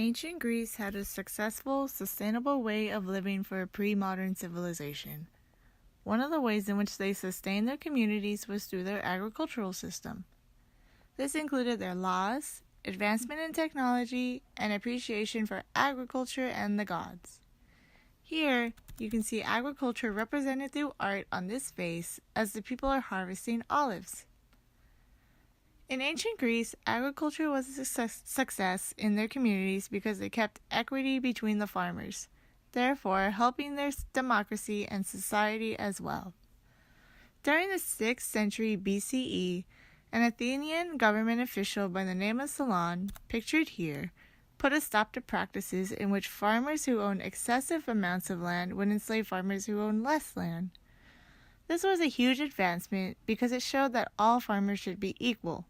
Ancient Greece had a successful, sustainable way of living for a pre-modern civilization. One of the ways in which they sustained their communities was through their agricultural system. This included their laws, advancement in technology, and appreciation for agriculture and the gods. Here, you can see agriculture represented through art on this vase as the people are harvesting olives. In ancient Greece, agriculture was a success in their communities because it kept equity between the farmers, therefore helping their democracy and society as well. During the 6th century BCE, an Athenian government official by the name of Solon, pictured here, put a stop to practices in which farmers who owned excessive amounts of land would enslave farmers who owned less land. This was a huge advancement because it showed that all farmers should be equal.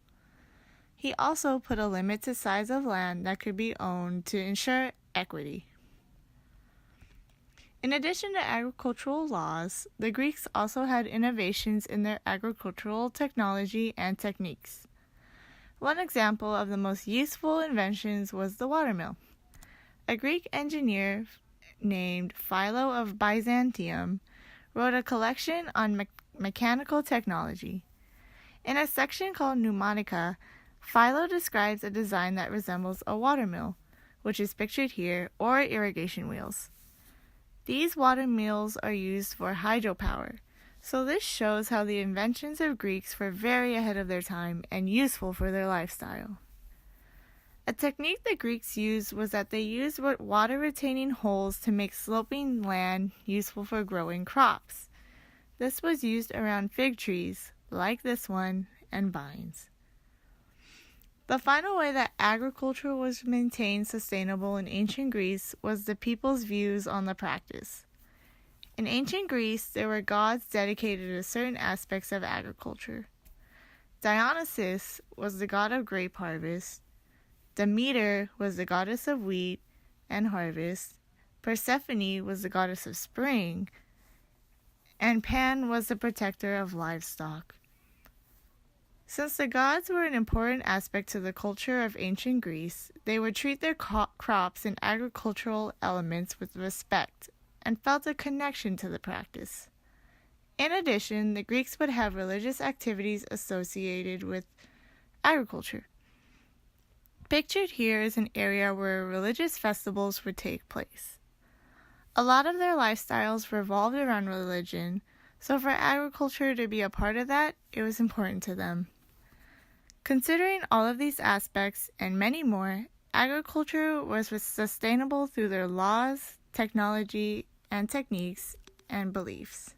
He also put a limit to size of land that could be owned to ensure equity. In addition to agricultural laws, the Greeks also had innovations in their agricultural technology and techniques. One example of the most useful inventions was the watermill. A Greek engineer named Philo of Byzantium wrote a collection on mechanical technology. In a section called Pneumatica, Philo describes a design that resembles a watermill, which is pictured here, or irrigation wheels. These water mills are used for hydropower, so this shows how the inventions of Greeks were very ahead of their time and useful for their lifestyle. A technique the Greeks used was that they used water-retaining holes to make sloping land useful for growing crops. This was used around fig trees, like this one, and vines. The final way that agriculture was maintained sustainable in ancient Greece was the people's views on the practice. In ancient Greece, there were gods dedicated to certain aspects of agriculture. Dionysus was the god of grape harvest, Demeter was the goddess of wheat and harvest, Persephone was the goddess of spring, and Pan was the protector of livestock. Since the gods were an important aspect to the culture of ancient Greece, they would treat their crops and agricultural elements with respect and felt a connection to the practice. In addition, the Greeks would have religious activities associated with agriculture. Pictured here is an area where religious festivals would take place. A lot of their lifestyles revolved around religion, so for agriculture to be a part of that, it was important to them. Considering all of these aspects and many more, agriculture was sustainable through their laws, technology, and techniques, and beliefs.